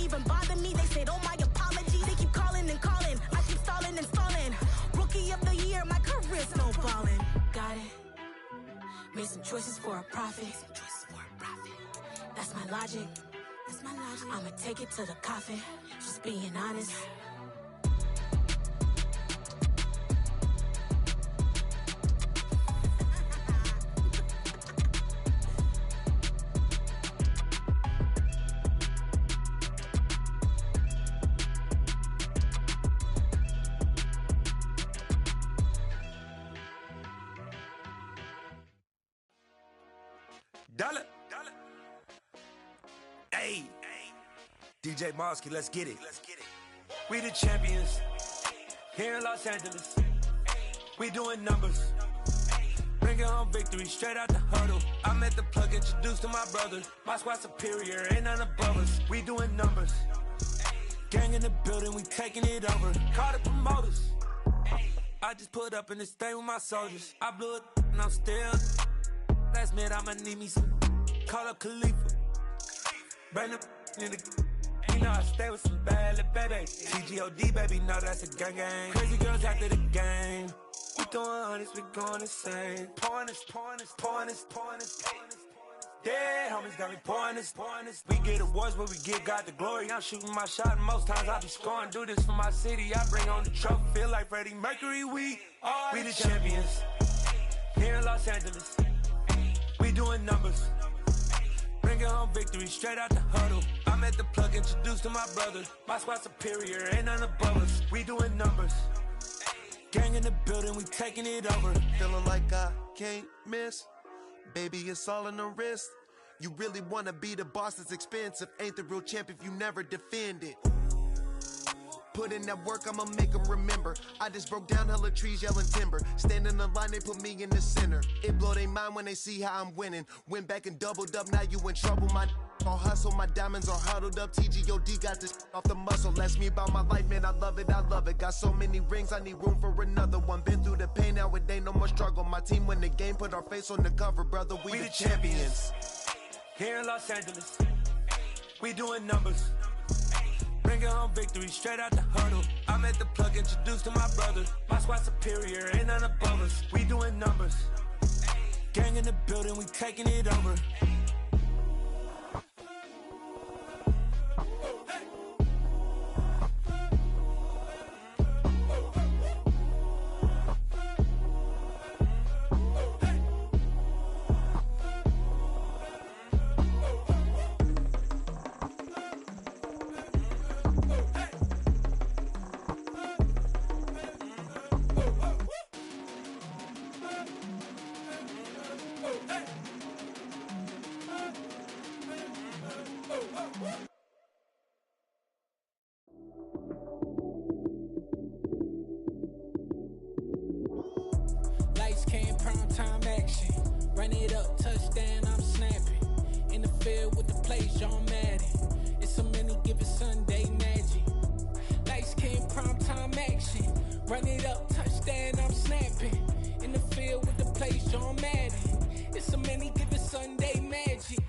even bother me. They said, oh, my apology. They keep calling and calling. I keep stalling and stalling. Rookie of the year, my career snowballing. Got it. Made some choices for a profit. That's my logic. I'ma take it to the coffin. Just being honest. Dollar. Hey. DJ Mosky, let's get it. We the champions here in Los Angeles. We doing numbers. Bringing home victory straight out the huddle. I'm at the plug, introduced to my brother. My squad superior, ain't none above us. We doing numbers. Gang in the building, we taking it over. Call the promoters. I just put up in this thing with my soldiers. I blew it and I'm still. Last minute I'ma need me some. Call up Khalifa. Bring them in the. You know I stay with some bad little baby. TGOD baby, know that's a gang gang. Crazy girls after the game. We throwing hundreds, we going insane. Pouring this. Yeah, homies got me pouring this. We get awards, but we give God the glory. I'm shooting my shot, and most times I be scoring. Do this for my city, I bring on the trophy. Feel like Freddie Mercury, we the champions here in Los Angeles. We doing numbers. Bringing home victory straight out the huddle. I'm at the plug, introduced to my brother. My squad superior, ain't none above us. We doing numbers. Gang in the building, we taking it over. Feeling like I can't miss. Baby, it's all in the wrist. You really wanna be the boss, it's expensive. Ain't the real champ if you never defend it. Put in that work, I'ma make them remember. I just broke down hella trees, yelling timber. Stand in the line, they put me in the center. It blow their mind when they see how I'm winning. Went back and doubled up, now you in trouble. My all hustle, my diamonds are huddled up. TGOD got this off the muscle. Ask me about my life, man, I love it. Got so many rings, I need room for another one. Been through the pain, now it ain't no more struggle. My team win the game, put our face on the cover, brother. We the champions. Here in Los Angeles, we doing numbers. Bringing home victory straight out the huddle. I'm at the plug, introduced to my brother. My squad superior, ain't none above us. We doing numbers. Gang in the building, we taking it over. Lights came, prime time action. Run it up, touchdown, I'm snapping. In the field with the plays, John Madden. It's a many given Sunday magic. Lights came, prime time action. Run it up, touchdown, I'm snapping. In the field with the plays, John Madden. It's a many given Sunday magic.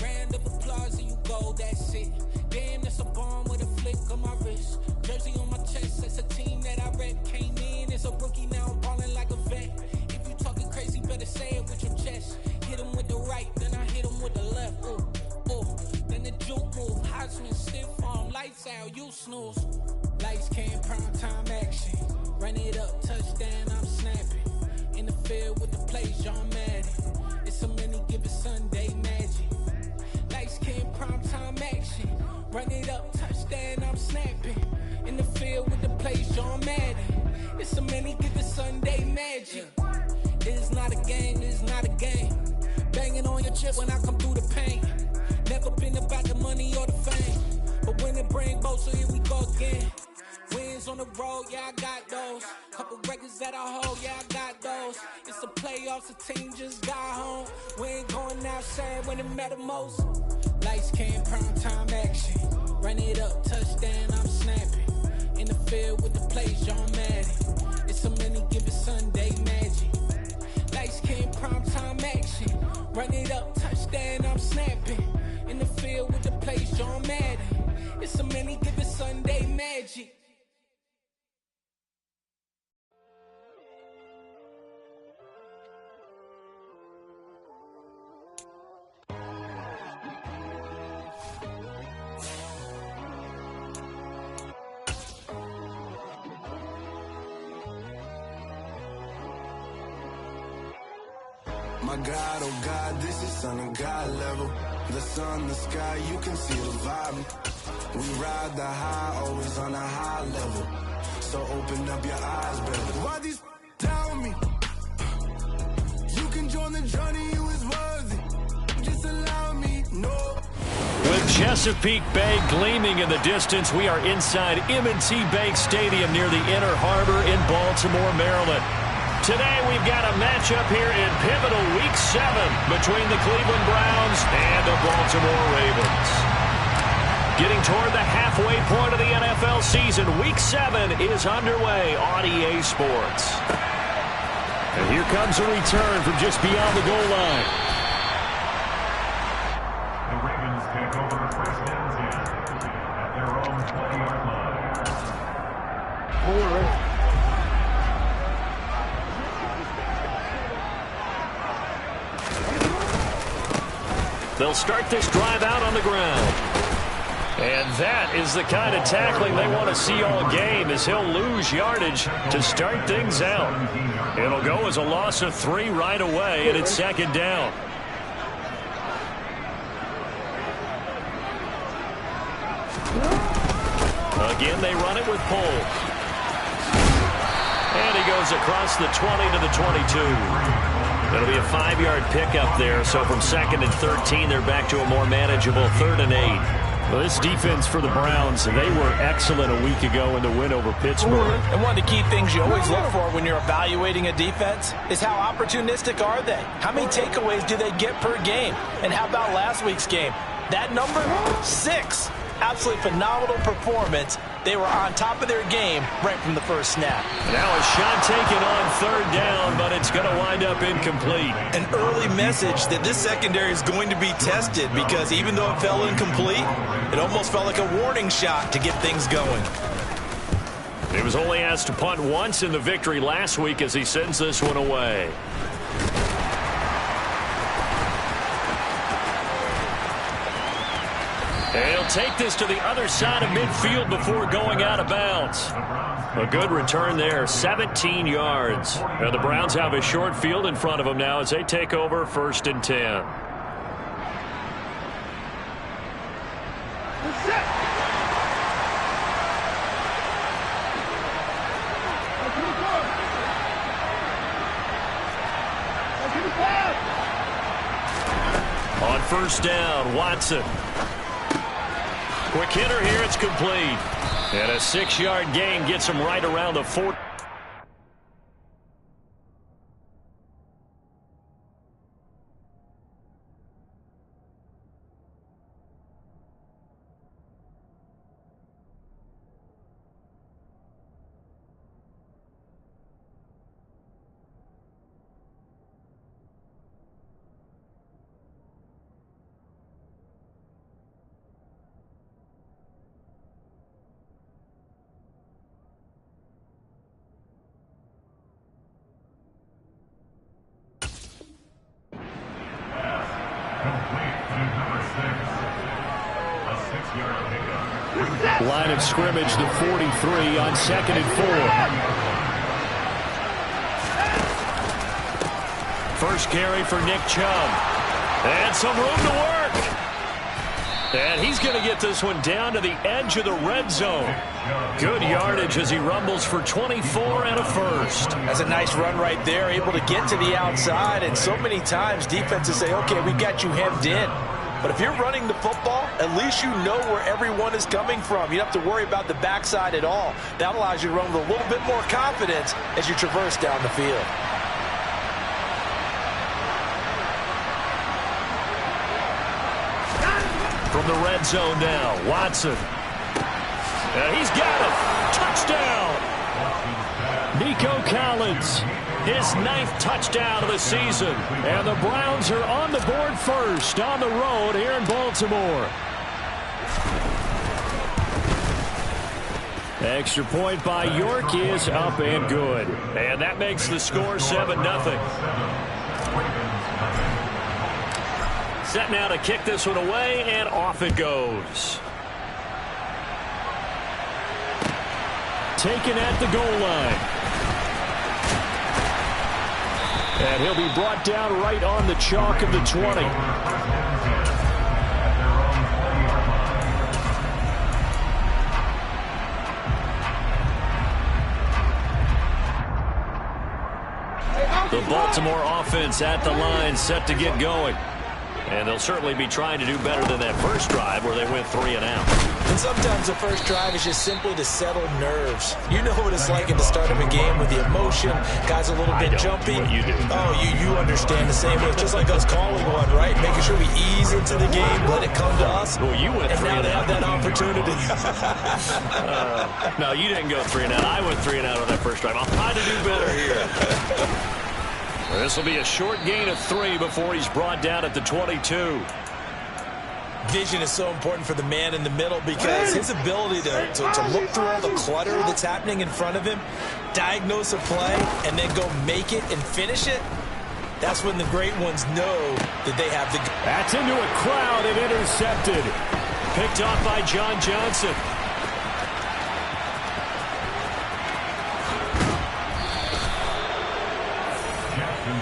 Round of applause and you go, that's it. Damn, that's a bomb with a flick on my wrist. Jersey on my chest, that's a team that I rep. Came in as a rookie, now I'm ballin' like a vet. If you talking crazy, better say it with your chest. Hit him with the right, then I hit him with the left. Then the juke move, Heisman stiff arm, lights out, you snooze. Lights came, prime time action. Run it up, touchdown, I'm snapping. In the field with the plays, John Madden. It's a many given Sunday magic. Lights came, prime time action. Run it up, touchdown, I'm snapping. In the field with the plays, John Madden. It's a many given Sunday magic. It is not a game, it is not a game. Banging on your chip when I come through the paint. Never been about the money or the fame. But when it bring both, so here we go again. Wins on the road, yeah, I got those. Couple records that I hold, yeah, I got those. It's the playoffs, the team just got home. We ain't going outside when it matter most. Lights came, prime time action. Run it up, touchdown, I'm snapping. In the field with the plays, John Madden. It's a many given Sunday magic. Lights came, prime time action. Run it up, touchdown, I'm snapping. In the field with the plays, John Madden. magic. My God, oh God, this is Son of God level. The sun, the sky, you can see the vibe. We ride the high, always on a high level. So open up your eyes, brother. Why these tell me? You can join the journey, you is worthy. Just allow me, no. With Chesapeake Bay gleaming in the distance, we are inside M&T Bank Stadium near the Inner Harbor in Baltimore, Maryland. Today we've got a matchup here in pivotal Week 7 between the Cleveland Browns and the Baltimore Ravens. Getting toward the halfway point of the NFL season, Week 7 is underway on EA Sports. And here comes a return from just beyond the goal line. The Ravens take over first and 10 at their own 20-yard line. They'll start this drive out on the ground. And that is the kind of tackling they want to see all game, as he'll lose yardage to start things out. It'll go as a loss of 3 right away, and it's second down. Again, they run it with Pohl. And he goes across the 20 to the 22. It'll be a 5-yard pickup there, so from 2nd and 13, they're back to a more manageable 3rd and 8. Well, this defense for the Browns, they were excellent a week ago in the win over Pittsburgh. And one of the key things you always look for when you're evaluating a defense is how opportunistic are they? How many takeaways do they get per game? And how about last week's game? That number, 6. Absolutely phenomenal performance. They were on top of their game right from the first snap. Now a shot taken on 3rd down, but it's going to wind up incomplete. An early message that this secondary is going to be tested, because even though it fell incomplete, it almost felt like a warning shot to get things going. He was only asked to punt once in the victory last week as he sends this one away. They'll take this to the other side of midfield before going out of bounds. A good return there, 17 yards. Now the Browns have a short field in front of them now as they take over 1st and 10. On 1st down, Watson. Quick hitter here, it's complete. And a 6-yard gain gets him right around the 4. Line of scrimmage, the 43 on 2nd and 4. First carry for Nick Chubb. And some room to work. And he's going to get this one down to the edge of the red zone. Good yardage as he rumbles for 24 and a first. That's a nice run right there, able to get to the outside. And so many times defenses say, okay, we got you hemmed in. But if you're running the football, at least you know where everyone is coming from. You don't have to worry about the backside at all. That allows you to run with a little bit more confidence as you traverse down the field. From the red zone now, Watson. He's got it. Touchdown. Nico Collins, his 9th touchdown of the season. And the Browns are on the board first on the road here in Baltimore. Extra point by York is up and good. And that makes the score 7-0. Set now to kick this one away, and off it goes. Taken at the goal line. And he'll be brought down right on the chalk of the 20. The Baltimore offense at the line, set to get going. And they'll certainly be trying to do better than that first drive where they went 3 and out. And sometimes the first drive is just simply to settle nerves. You know what it's like at the start of a game with the emotion. Guys a little bit jumpy. You do. Oh, you understand the same way. It's just like us calling one, right? Making sure we ease into the game, let it come to us. Well, you went 3 and and now they out. have that opportunity. No, you didn't go 3 and out. I went 3 and out on that first drive. I'll try to do better here. This will be a short gain of 3 before he's brought down at the 22. Vision is so important for the man in the middle because his ability to look through all the clutter that's happening in front of him, diagnose a play, and then go make it and finish it, that's when the great ones know that they have the... That's into a crowd and intercepted. Picked off by John Johnson.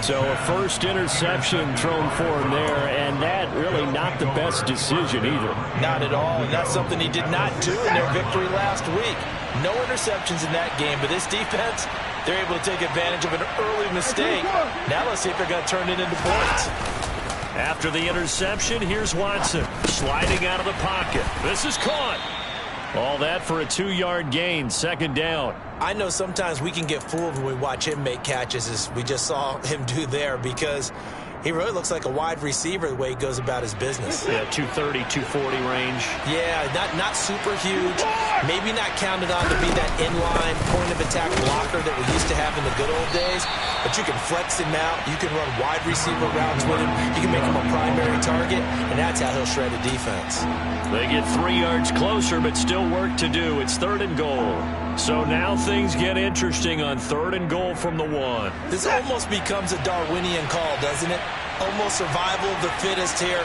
So a first interception thrown for him there, and that really not the best decision either. Not at all, and that's something he did not do in their victory last week. No interceptions in that game, but this defense, they're able to take advantage of an early mistake. Now let's see if they're going to turn it into points. After the interception, here's Watson sliding out of the pocket. This is caught. All that for a 2-yard gain, second down. I know sometimes we can get fooled when we watch him make catches, as we just saw him do there, because he really looks like a wide receiver the way he goes about his business. Yeah, 230, 240 range. Yeah, not super huge. Maybe not counted on to be that inline point-of-attack blocker that we used to have in the good old days. But you can flex him out. You can run wide receiver routes with him. You can make him a primary target, and that's how he'll shred a defense. They get 3 yards closer, but still work to do. It's 3rd and goal. So now things get interesting on 3rd and goal from the 1. This almost becomes a Darwinian call, doesn't it? Almost survival of the fittest here.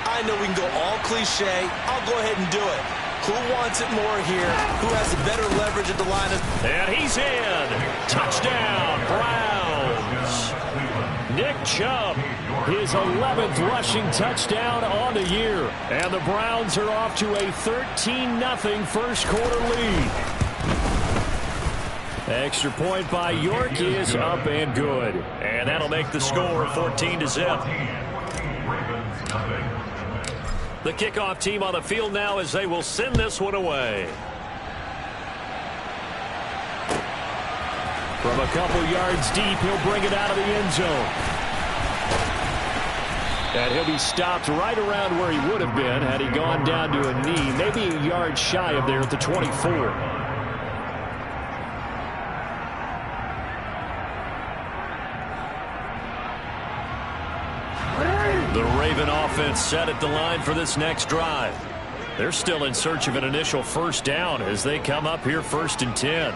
I know we can go all cliche. I'll go ahead and do it. Who wants it more here? Who has the better leverage at the line of... And he's in. Touchdown, Browns. Nick Chubb, his 11th rushing touchdown on the year. And the Browns are off to a 13-0 first quarter lead. Extra point by York is up and good. And that'll make the score 14-0. The kickoff team on the field now as they will send this one away. From a couple yards deep, he'll bring it out of the end zone. And he'll be stopped right around where he would have been had he gone down to a knee, maybe a yard shy of there at the 24. The Raven offense set at the line for this next drive. They're still in search of an initial first down as they come up here 1st and 10.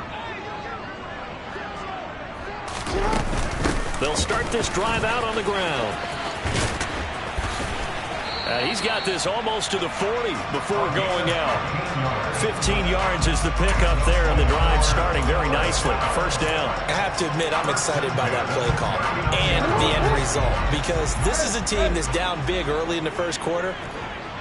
They'll start this drive out on the ground. He's got this almost to the 40 before going out. 15 yards is the pickup there, and the drive starting very nicely. First down. I have to admit, I'm excited by that play call and the end result, because this is a team that's down big early in the first quarter,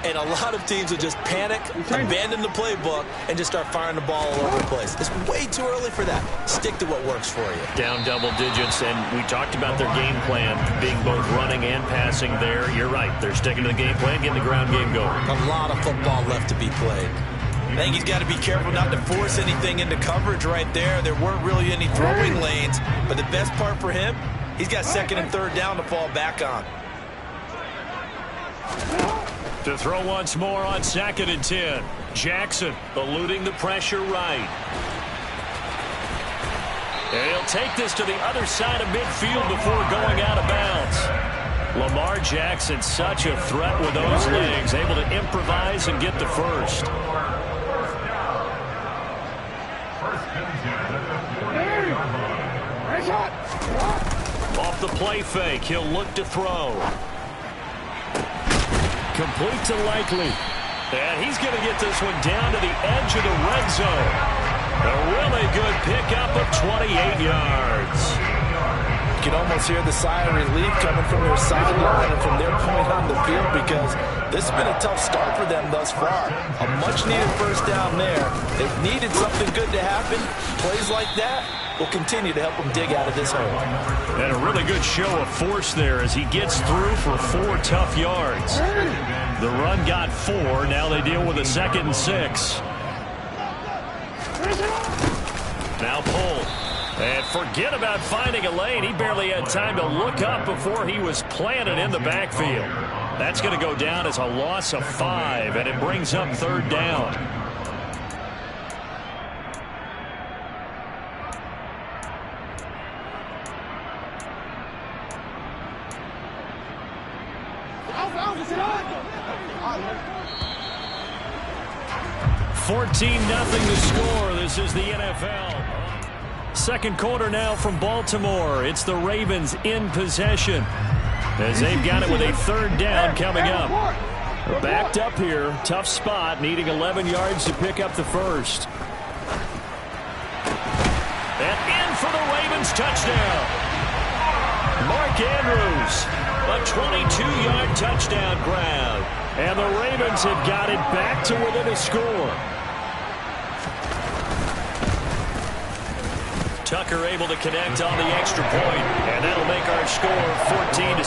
and a lot of teams will just panic, abandon the playbook, and just start firing the ball all over the place. It's way too early for that. Stick to what works for you. Down double digits, and we talked about their game plan being both running and passing there. You're right. They're sticking to the game plan, getting the ground game going. A lot of football left to be played. I think he's got to be careful not to force anything into coverage right there. There weren't really any throwing lanes, but the best part for him, he's got 2nd and 3rd down to fall back on. To throw once more on 2nd and 10. Jackson eluding the pressure right. And he'll take this to the other side of midfield before going out of bounds. Lamar Jackson, such a threat with those legs, able to improvise and get the first. play fake. He'll look to throw. Complete to Likely. And he's going to get this one down to the edge of the red zone. A really good pickup of 28 yards. You can almost hear the sigh of relief coming from their sideline and from their point on the field, because this has been a tough start for them thus far. A much-needed first down there. They've needed something good to happen. Plays like that will continue to help them dig out of this hole. And a really good show of force there as he gets through for 4 tough yards. The run got 4. Now they deal with a 2nd and 6. Now pull. And forget about finding a lane. He barely had time to look up before he was planted in the backfield. That's going to go down as a loss of 5, and it brings up 3rd down. $14-0 to score. This is the NFL. Second quarter now from Baltimore. It's the Ravens in possession as they've got it with a 3rd down coming up. They're backed up here. Tough spot, needing 11 yards to pick up the first. And in for the Ravens touchdown. Mark Andrews, a 22-yard touchdown grab. And the Ravens have got it back to within a score. Tucker able to connect on the extra point, and that'll make our score 14-7.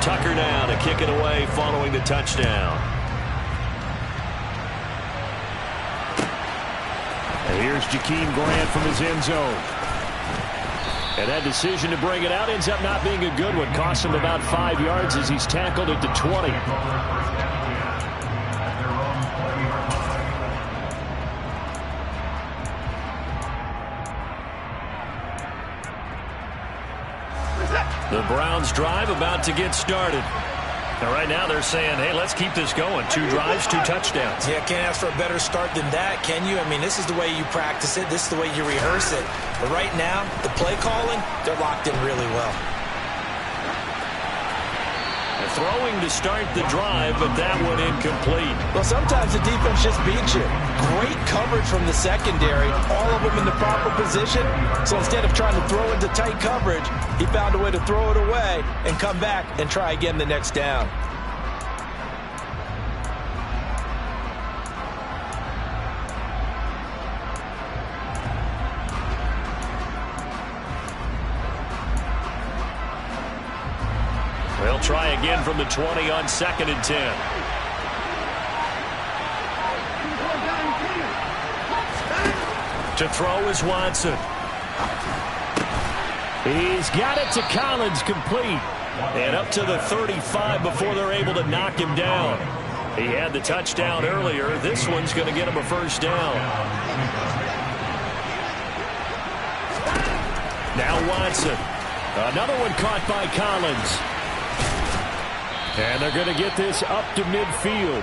Tucker now to kick it away following the touchdown. And here's Jakeem Grant from his end zone. And that decision to bring it out ends up not being a good one. Costs him about 5 yards as he's tackled at the 20. The Browns drive about to get started. And right now they're saying, hey, let's keep this going. 2 drives, 2 touchdowns. Yeah, can't ask for a better start than that, can you? I mean, this is the way you practice it. This is the way you rehearse it. But right now, the play calling, they're locked in really well. Throwing to start the drive, but that one incomplete. Well, sometimes the defense just beats you. Great coverage from the secondary, all of them in the proper position. So instead of trying to throw into tight coverage, he found a way to throw it away and come back and try again the next down. They'll try again from the 20 on 2nd and 10. To throw is Watson. He's got it to Collins, complete. And up to the 35 before they're able to knock him down. He had the touchdown earlier. This one's going to get him a first down. Now Watson. Another one caught by Collins. And they're going to get this up to midfield.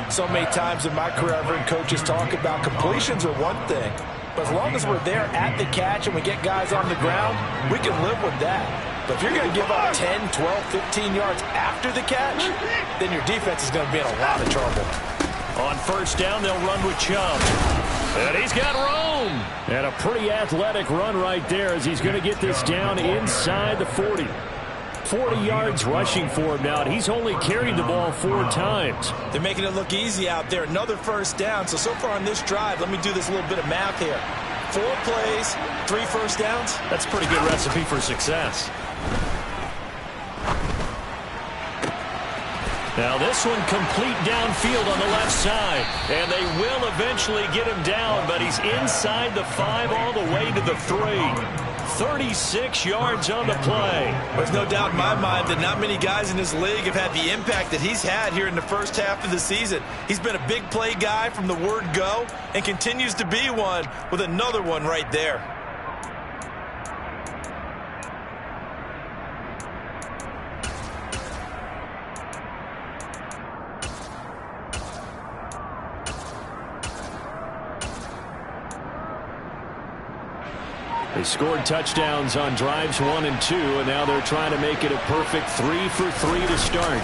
So many times in my career, I've heard coaches talk about completions are one thing. But as long as we're there at the catch and we get guys on the ground, we can live with that. But if you're going to give up 10, 12, 15 yards after the catch, then your defense is going to be in a lot of trouble. On first down, they'll run with Chubb. And he's got room. And a pretty athletic run right there as he's going to get this down inside the 40. 40 yards rushing for him now, and he's only carried the ball 4 times. They're making it look easy out there. Another first down. So far on this drive, let me do this little bit of math here. 4 plays, 3 first downs. That's a pretty good recipe for success. Now this one complete downfield on the left side. And they will eventually get him down, but he's inside the 5 all the way to the 3. 36 yards on the play. There's no doubt in my mind that not many guys in this league have had the impact that he's had here in the first half of the season. He's been a big play guy from the word go and continues to be one with another one right there. They scored touchdowns on drives 1 and 2, and now they're trying to make it a perfect 3 for 3 to start.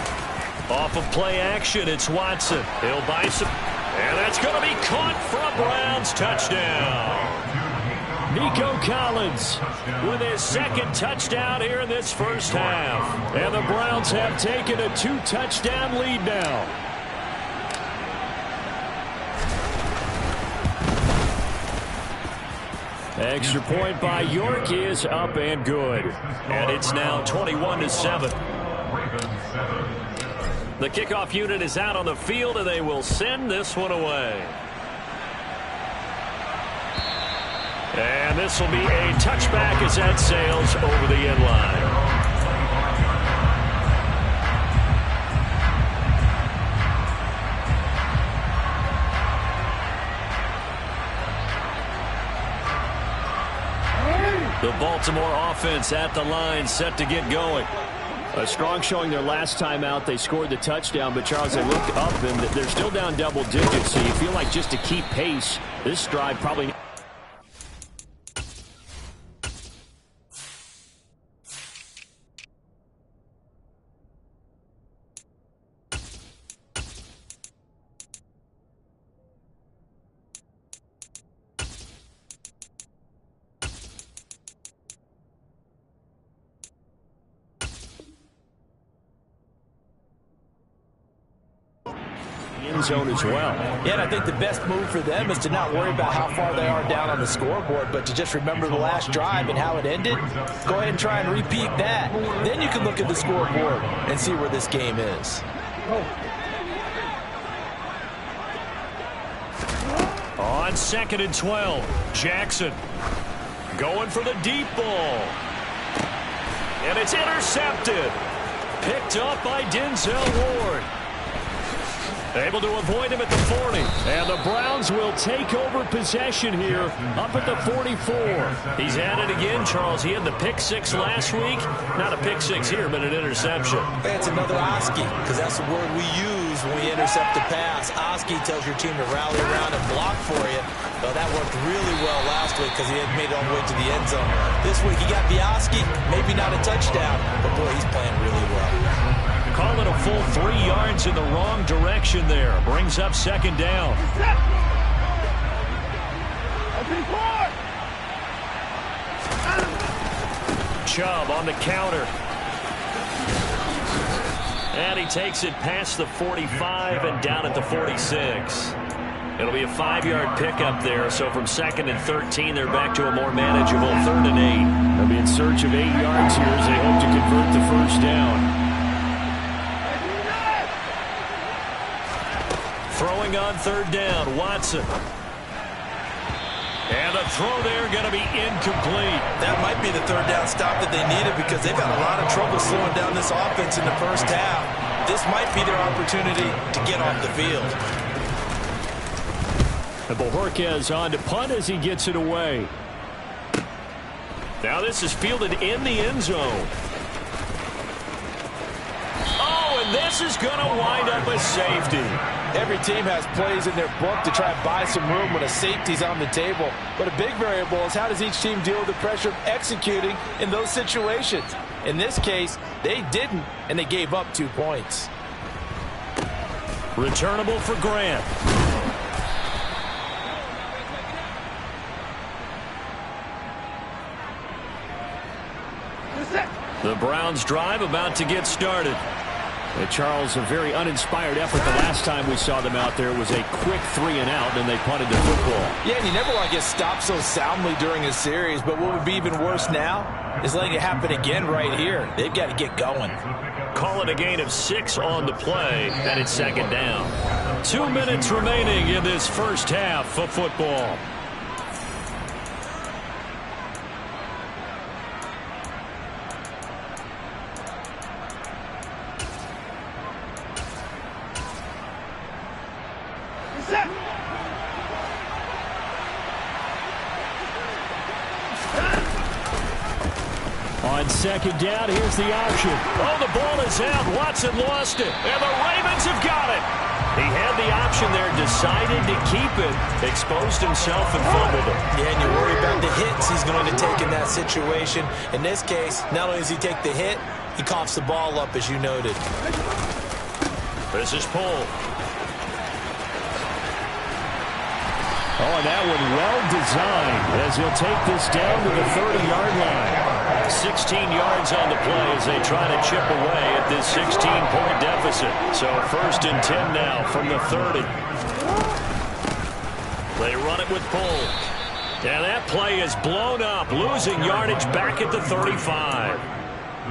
Off of play action, it's Watson. He'll buy some, and that's going to be caught for a Browns touchdown. Nico Collins with his second touchdown here in this first half. And the Browns have taken a 2-touchdown lead now. Extra point by York is up and good. And it's now 21-7. The kickoff unit is out on the field, and they will send this one away. And this will be a touchback as that sails over the end line. The Baltimore offense at the line, set to get going. A strong showing their last time out. They scored the touchdown, but Charles, they look up and they're still down double digits, so you feel like just to keep pace, this drive probably... end zone as well. Yeah, and I think the best move for them is to not worry about how far they are down on the scoreboard, but to just remember the last drive and how it ended. Go ahead and try and repeat that. Then you can look at the scoreboard and see where this game is. On 2nd and 12, Jackson going for the deep ball. And it's intercepted. Picked up by Denzel Ward. Able to avoid him at the 40. And the Browns will take over possession here up at the 44. He's at it again, Charles. He had the pick 6 last week. Not a pick 6 here, but an interception. That's another Oski, because that's the word we use when we intercept a pass. Oski tells your team to rally around and block for you. Well, that worked really well last week because he had made it all the way to the end zone. This week he got the Oski, maybe not a touchdown, but boy, he's playing really well. Call it a full 3 yards in the wrong direction there. Brings up 2nd down. Chubb on the counter. And he takes it past the 45 and down at the 46. It'll be a 5-yard pickup there. So from 2nd and 13, they're back to a more manageable 3rd and 8. They'll be in search of 8 yards here as they hope to convert the first down. Throwing on 3rd down, Watson. And the throw there going to be incomplete. That might be the 3rd down stop that they needed because they've had a lot of trouble slowing down this offense in the first half. This might be their opportunity to get off the field. And Bojorquez on to punt as he gets it away. Now this is fielded in the end zone. Oh, and this is going to wind up a safety. Every team has plays in their book to try and buy some room when a safety's on the table. But a big variable is how does each team deal with the pressure of executing in those situations. In this case, they didn't, and they gave up 2 points. Returnable for Grant. The Browns drive about to get started. Charles, a very uninspired effort the last time we saw them out there. It was a quick 3 and out, and they punted the football. Yeah, and you never want to get stopped so soundly during a series, but what would be even worse now is letting it happen again right here. They've got to get going. Call it a gain of 6 on the play, and it's 2nd down. 2 minutes remaining in this first half of football. On 2nd down, here's the option. Oh, the ball is out. Watson lost it, and the Ravens have got it. He had the option there, decided to keep it, exposed himself and fumbled it. Yeah, and you worry about the hits he's going to take in that situation. In this case, not only does he take the hit, he coughs the ball up, as you noted. This is Poole. Oh, and that one well designed as he'll take this down to the 30-yard line. 16 yards on the play as they try to chip away at this 16-point deficit. So 1st and 10 now from the 30. They run it with Poole. And that play is blown up, losing yardage back at the 35.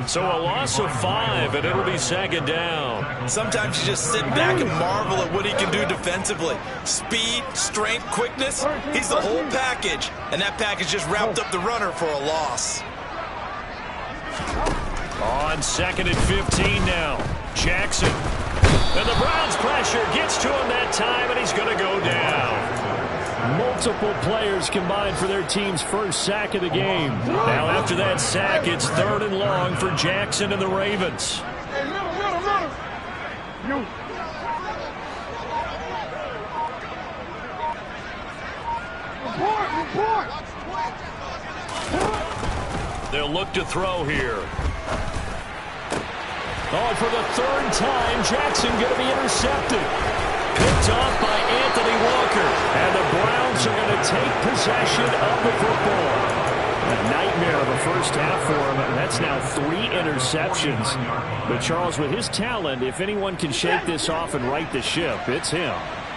So a loss of 5, and it'll be 2nd down. Sometimes you just sit back and marvel at what he can do defensively. Speed, strength, quickness, he's the whole package. And that package just wrapped up the runner for a loss. On 2nd and 15 now. Jackson. And the Browns' pressure gets to him that time, and he's going to go down. Multiple players combined for their team's first sack of the game. Now after that sack, it's 3rd and long for Jackson and the Ravens. They'll look to throw here. Oh, and for the 3rd time, Jackson going to be intercepted. Picked off by Anthony Walker. And the Browns are going to take possession of the football. A nightmare of a first half for him. That's now 3 interceptions. But Charles, with his talent, if anyone can shake this off and right the ship, it's him.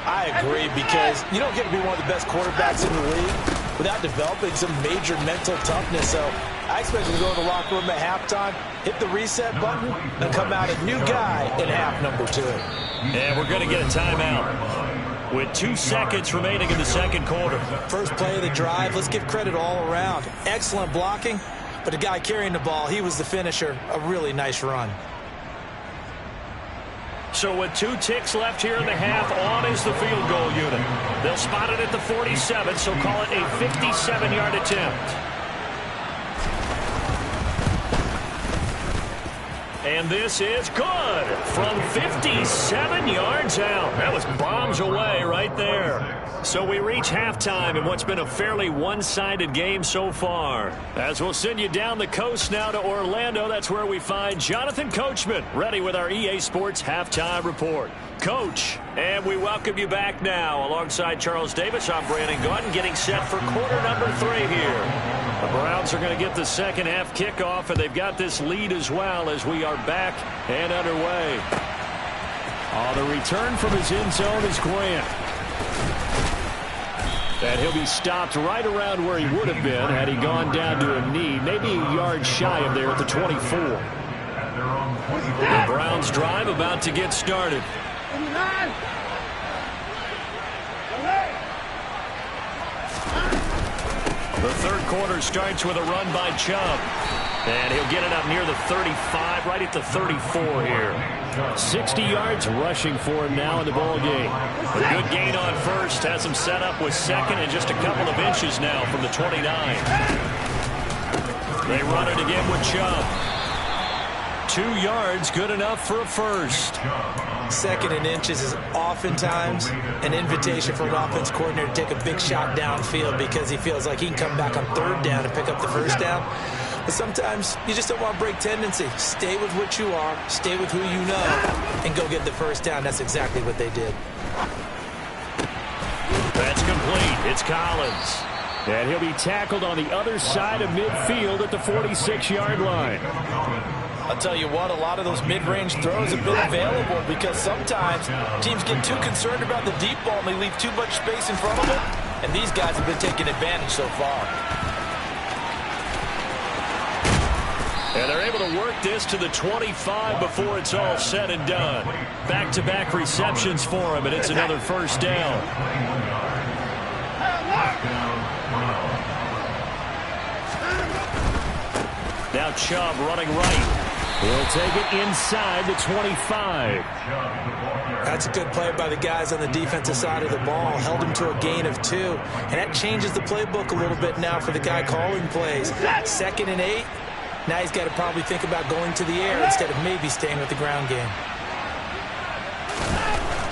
I agree, because you don't get to be one of the best quarterbacks in the league without developing some major mental toughness. So I expect him to go to the locker room at halftime, hit the reset button, and come out a new guy in half number 2. And we're going to get a timeout with 2 seconds remaining in the 2nd quarter. First play of the drive, let's give credit all around. Excellent blocking, but the guy carrying the ball, he was the finisher. A really nice run. So with 2 ticks left here in the half, on is the field goal unit. They'll spot it at the 47, so call it a 57-yard attempt. And this is good from 57 yards out. That was bombs away right there. So we reach halftime in what's been a fairly one-sided game so far. As we'll send you down the coast now to Orlando, that's where we find Jonathan Coachman ready with our EA Sports Halftime Report. Coach, and we welcome you back now. Alongside Charles Davis, I'm Brandon Gordon, getting set for quarter number 3 here. The Browns are going to get the second half kickoff, and they've got this lead as well as we are back and underway. The return from his end zone is Grant. And he'll be stopped right around where he would have been had he gone down to a knee, maybe a yard shy of there at the 24. The Browns drive about to get started. The 3rd quarter starts with a run by Chubb. And he'll get it up near the 35, right at the 34 here. 60 yards rushing for him now in the ball game. A good gain on first, has him set up with 2nd and just a couple of inches now from the 29. They run it again with Chubb. 2 yards, good enough for a first. 2nd and inches is oftentimes an invitation for an offense coordinator to take a big shot downfield because he feels like he can come back on 3rd down and pick up the first down. But sometimes you just don't want to break tendency. Stay with what you are, stay with who you know, and go get the first down. That's exactly what they did. That's complete. It's Collins. And he'll be tackled on the other side of midfield at the 46-yard line. I'll tell you what, a lot of those mid-range throws have been available because sometimes teams get too concerned about the deep ball and they leave too much space in front of them, and these guys have been taking advantage so far. And they're able to work this to the 25 before it's all said and done. Back-to-back receptions for him, and it's another first down. Now Chubb running right. He'll take it inside the 25. That's a good play by the guys on the defensive side of the ball. Held him to a gain of 2. And that changes the playbook a little bit now for the guy calling plays. 2nd and 8. Now he's got to probably think about going to the air instead of maybe staying with the ground game.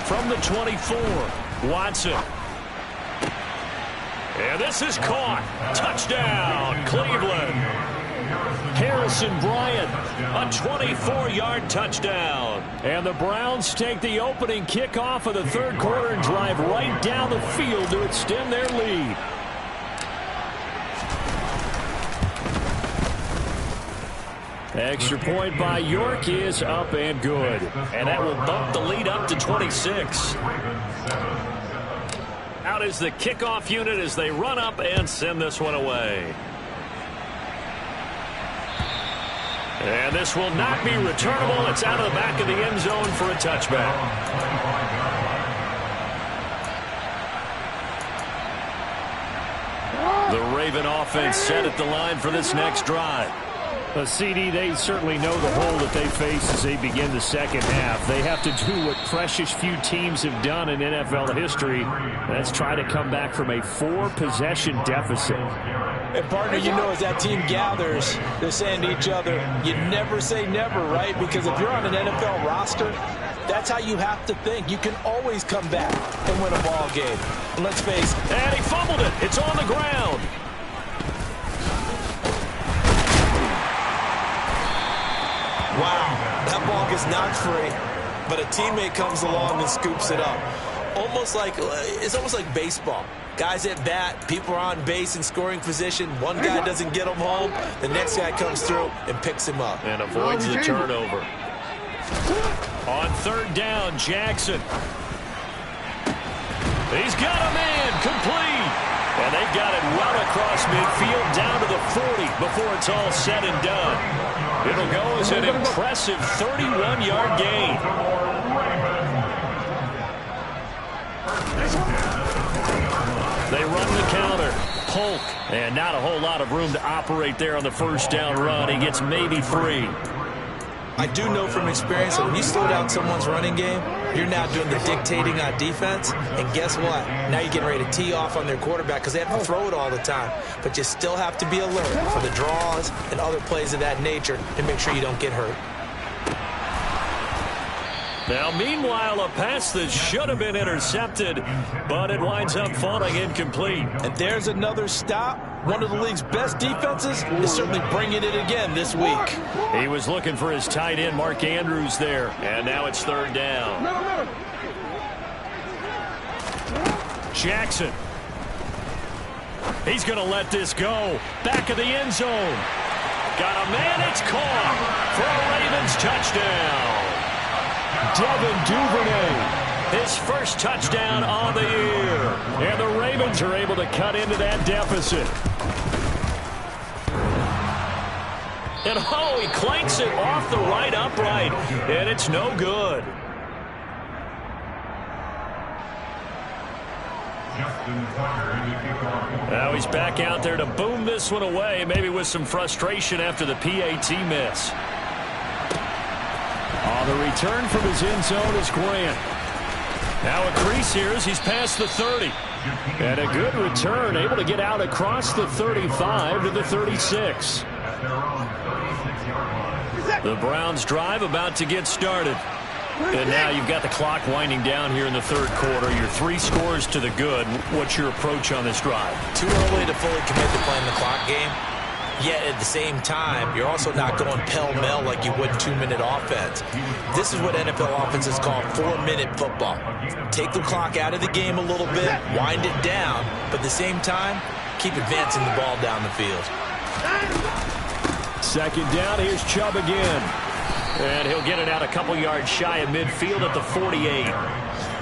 From the 24, Watson. And this is caught. Touchdown, Cleveland. Harrison Bryant, a 24-yard touchdown. And the Browns take the opening kickoff of the third quarter and drive right down the field to extend their lead. Extra point by York is up and good. And that will bump the lead up to 26. Out is the kickoff unit as they run up and send this one away. And this will not be returnable. It's out of the back of the end zone for a touchback. The Raven offense set at the line for this next drive. CD, they certainly know the hole that they face as they begin the second half. They have to do what precious few teams have done in NFL history. That's try to come back from a 4-possession deficit. And partner, you know, as that team gathers, they're saying to each other, you never say never, right? Because if you're on an NFL roster, that's how you have to think. You can always come back and win a ball game. And let's face it. And he fumbled it. It's on the ground. Wow, that ball gets knocked free, but a teammate comes along and scoops it up. It's almost like baseball. Guys at bat, people are on base in scoring position. One guy doesn't get him home. The next guy comes through and picks him up. And avoids the turnover. On third down, Jackson. He's got a man, complete. And they've got it well across midfield down to the 40 before it's all said and done. It'll go as an impressive 31-yard gain. They run the counter. Polk. And not a whole lot of room to operate there on the first down run. He gets maybe 3. I do know from experience that when you slow down someone's running game, you're now doing the dictating on defense. And guess what? Now you're getting ready to tee off on their quarterback because they have to throw it all the time. But you still have to be alert for the draws and other plays of that nature to make sure you don't get hurt. Now, meanwhile, a pass that should have been intercepted, but it winds up falling incomplete. And there's another stop. One of the league's best defenses is certainly bringing it again this week. He was looking for his tight end, Mark Andrews, there. And now it's third down. Jackson. He's going to let this go. Back of the end zone. Got a man. It's caught for a Ravens touchdown. Devin Duvernay, his first touchdown on the year. And the Ravens are able to cut into that deficit. And oh, he clanks it off the right upright. And it's no good. Now he's back out there to boom this one away, maybe with some frustration after the PAT miss. On the return from his end zone is Grant. Now a crease here as he's past the 30. And a good return, able to get out across the 35 to the 36. The Browns drive about to get started. And now you've got the clock winding down here in the third quarter. You're 3 scores to the good. What's your approach on this drive? Too early to fully commit to playing the clock game. Yet at the same time, you're also not going pell-mell like you would 2-minute offense. This is what NFL offenses call 4-minute football. Take the clock out of the game a little bit, wind it down, but at the same time, keep advancing the ball down the field. Second down, here's Chubb again. And he'll get it out a couple yards shy of midfield at the 48.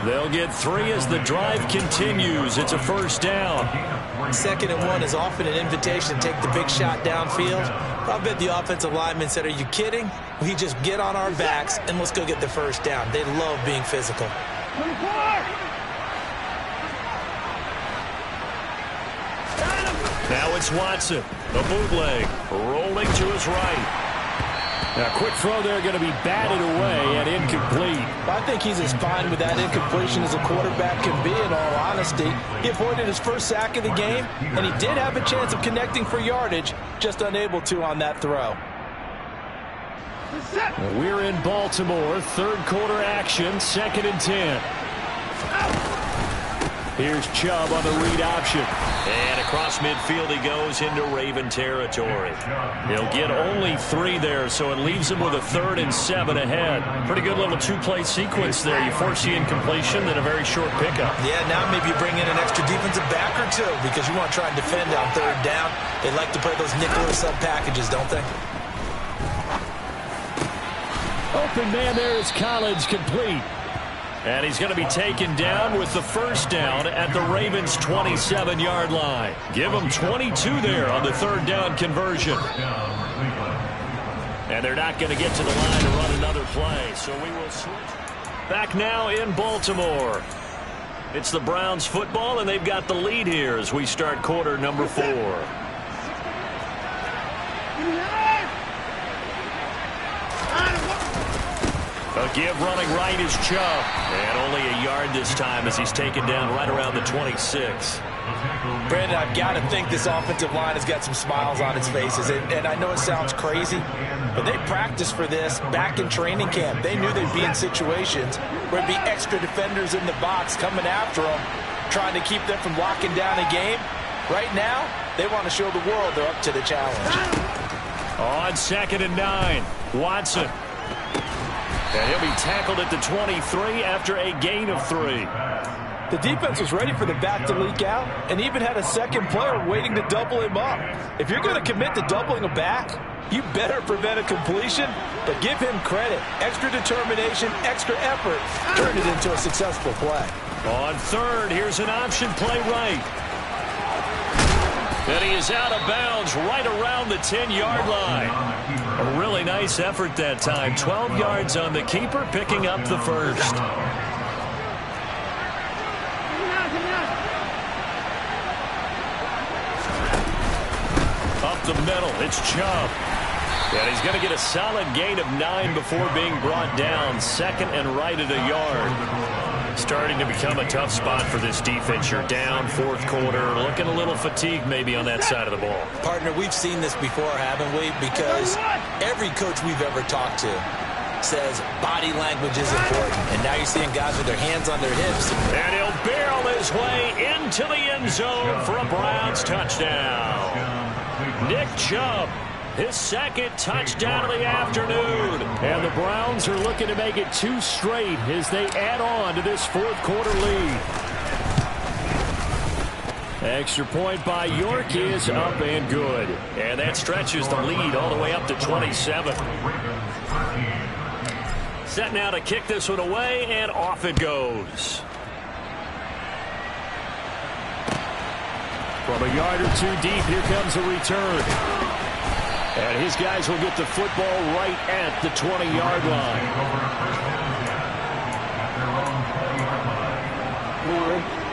They'll get 3 as the drive continues. It's a first down. 2nd and 1 is often an invitation to take the big shot downfield. I bet the offensive lineman said, are you kidding? We just get on our backs and let's go get the first down. They love being physical. Now it's Watson. The bootleg rolling to his right. Now, quick throw there, going to be batted away and incomplete. I think he's as fine with that incompletion as a quarterback can be, in all honesty. He avoided his first sack of the game, and he did have a chance of connecting for yardage, just unable to on that throw. We're in Baltimore, third quarter action, 2nd and 10. Here's Chubb on the read option. And across midfield he goes into Raven territory. He'll get only 3 there, so it leaves him with a 3rd and 7 ahead. Pretty good little 2-play sequence there. You force the incompletion, then a very short pickup. Yeah, now maybe you bring in an extra defensive back or 2 because you want to try and defend on 3rd down. They like to play those nickel or sub packages, don't they? Open man there is Collins, complete. And he's going to be taken down with the 1st down at the Ravens' 27-yard line. Give him 22 there on the 3rd down conversion. And they're not going to get to the line to run another play, so we will switch. Back now in Baltimore. It's the Browns football, and they've got the lead here as we start quarter number 4. A give running right is Chubb. And only a yard this time as he's taken down right around the 26. Brandon, I've got to think this offensive line has got some smiles on its faces. And I know it sounds crazy, but they practiced for this back in training camp. They knew they'd be in situations where there'd be extra defenders in the box coming after them, trying to keep them from locking down a game. Right now, they want to show the world they're up to the challenge. On 2nd and 9, Watson. And he'll be tackled at the 23 after a gain of 3. The defense was ready for the back to leak out and even had a second player waiting to double him up. If you're going to commit to doubling a back, you better prevent a completion, but give him credit. Extra determination, extra effort turned it into a successful play. On 3rd, here's an option play right. And he is out of bounds right around the 10-yard line. A really nice effort that time. 12 yards on the keeper, picking up the 1st. Up the middle, it's Chubb. And he's going to get a solid gain of 9 before being brought down. 2nd and right at a yard. Starting to become a tough spot for this defense. You're down 4th quarter, looking a little fatigued maybe on that side of the ball. Partner, we've seen this before, haven't we? Because every coach we've ever talked to says body language is important. And now you're seeing guys with their hands on their hips. And he'll barrel his way into the end zone for a Browns touchdown. Nick Chubb, his 2nd touchdown of the afternoon. And the Browns are looking to make it 2 straight as they add on to this 4th quarter lead. Extra point by York is up and good. And that stretches the lead all the way up to 27. Set now to kick this one away, and off it goes. From a yard or 2 deep, here comes a return. And his guys will get the football right at the 20-yard line.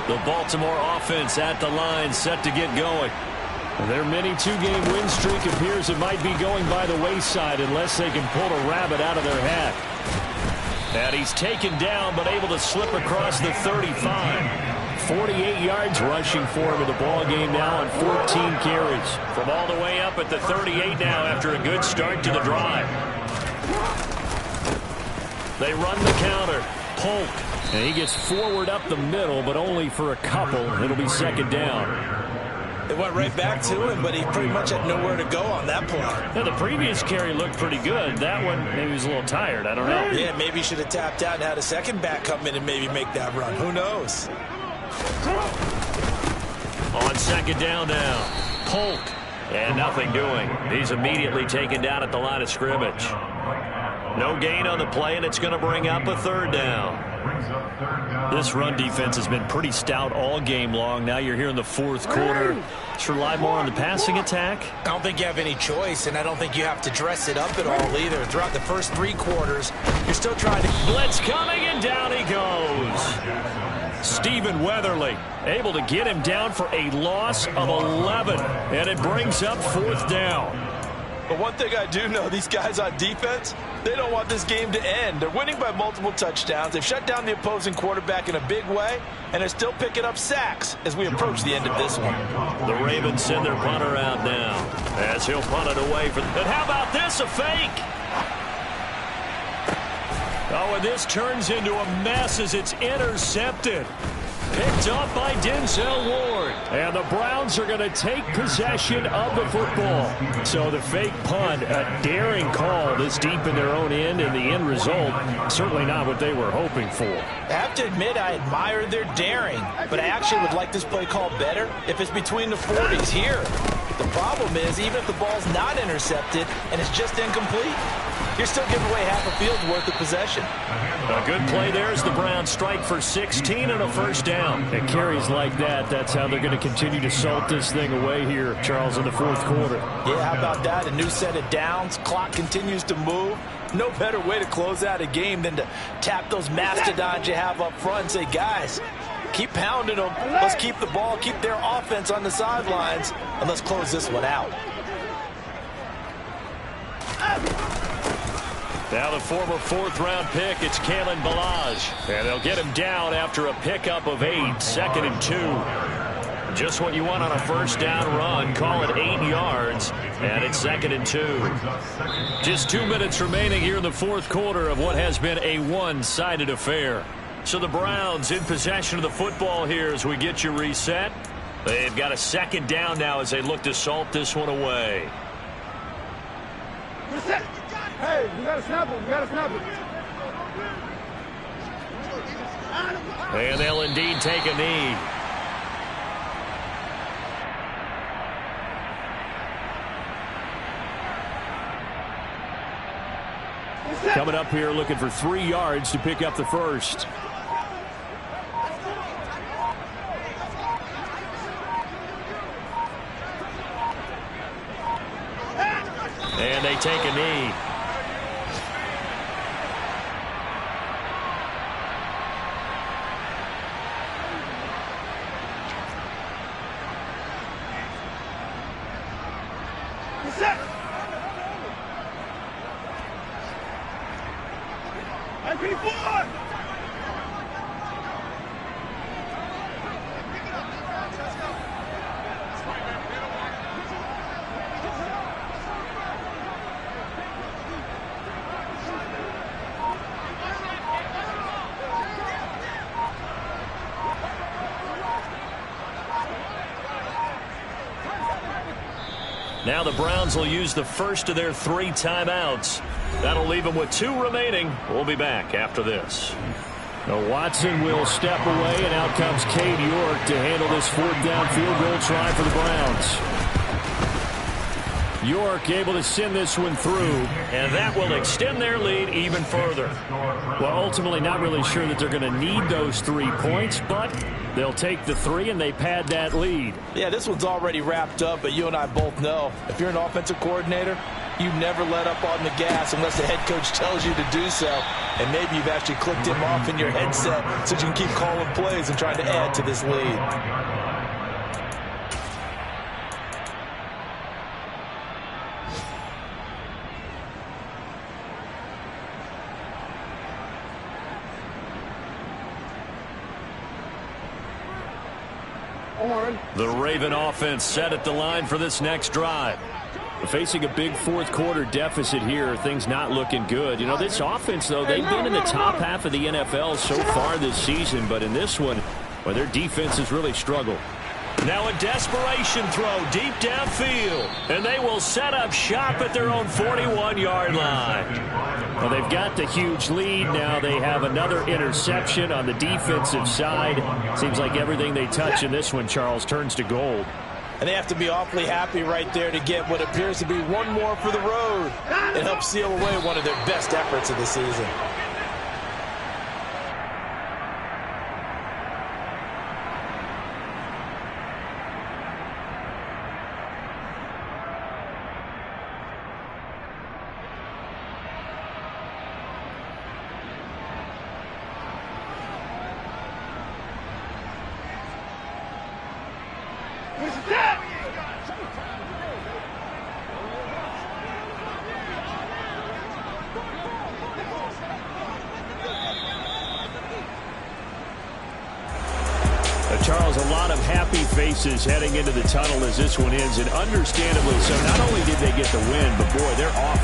The Baltimore offense at the line, set to get going. Their mini 2-game win streak appears it might be going by the wayside unless they can pull a rabbit out of their hat. And he's taken down but able to slip across the 35. 48 yards rushing for him in the ball game now on 14 carries. From all the way up at the 38 now after a good start to the drive. They run the counter. Polk. And he gets forward up the middle, but only for a couple. It'll be 2nd down. They went right back to him, but he pretty much had nowhere to go on that play. Yeah, the previous carry looked pretty good. That one, maybe he was a little tired. I don't know. Yeah, maybe he should have tapped out and had a second back come in and maybe make that run. Who knows? On 2nd down now, Polk. And nothing doing. He's immediately taken down at the line of scrimmage. No gain on the play, and it's going to bring up a 3rd down. This run defense has been pretty stout all game long. Now you're here in the 4th quarter. Let's rely more on the passing attack. I don't think you have any choice, and I don't think you have to dress it up at all either. Throughout the first 3 quarters, you're still trying to... Blitz coming, and down he goes. Stephen Weatherly able to get him down for a loss of 11, and it brings up 4th down. But one thing I do know, these guys on defense, they don't want this game to end. They're winning by multiple touchdowns. They've shut down the opposing quarterback in a big way, and they're still picking up sacks as we approach the end of this one. The Ravens send their punter out now as he'll punt it away. And how about this, a fake? Oh, and this turns into a mess as it's intercepted. picked off by Denzel Ward. And the Browns are going to take possession of the football. So the fake punt, a daring call this deep in their own end, and the end result, certainly not what they were hoping for. I have to admit, I admire their daring, but I actually would like this play called better if it's between the 40s here. The problem is, even if the ball's not intercepted and it's just incomplete, you're still giving away half a field's worth of possession. A good play there as the Browns strike for 16 and a first down. And carries like that, that's how they're going to continue to salt this thing away here, Charles, in the fourth quarter. Yeah, how about that? A new set of downs. Clock continues to move. No better way to close out a game than to tap those mastodons you have up front and say, guys, keep pounding them. Let's keep the ball, keep their offense on the sidelines, and let's close this one out. Now the former fourth-round pick, it's Kalen Ballage. And they'll get him down after a pickup of 8, 2nd and 2. Just what you want on a first down run. Call it 8 yards, and it's 2nd and 2. Just 2 minutes remaining here in the fourth quarter of what has been a one-sided affair. So the Browns in possession of the football here as we get you reset. They've got a second down now as they look to salt this one away. Hey, we gotta snap it. We gotta snap it. And they'll indeed take a knee. Coming up here looking for 3 yards to pick up the first. And they take a knee. Now the Browns will use the first of their 3 timeouts. That'll leave them with 2 remaining. We'll be back after this. Now Watson will step away, and out comes Cade York to handle this 4th down field goal try for the Browns. York able to send this one through, and that will extend their lead even further. Well, ultimately not really sure that they're going to need those 3 points, but they'll take the 3 and they pad that lead. Yeah, this one's already wrapped up, but you and I both know if you're an offensive coordinator, you never let up on the gas unless the head coach tells you to do so. And maybe you've actually clicked him off in your headset so you can keep calling plays and trying to add to this lead. The Raven offense set at the line for this next drive. Facing a big fourth quarter deficit here, things not looking good. You know, this offense, though, they've been in the top half of the NFL so far this season, but in this one, well, their defense has really struggled. Now a desperation throw deep downfield, and they will set up shop at their own 41-yard line. Well, they've got the huge lead. Now they have another interception on the defensive side. Seems like everything they touch in this one, Charles, turns to gold. And they have to be awfully happy right there to get what appears to be one more for the road. It helps seal away one of their best efforts of the season. Charles, a lot of happy faces heading into the tunnel as this one ends, and understandably so. Not only did they get the win, but boy, their offense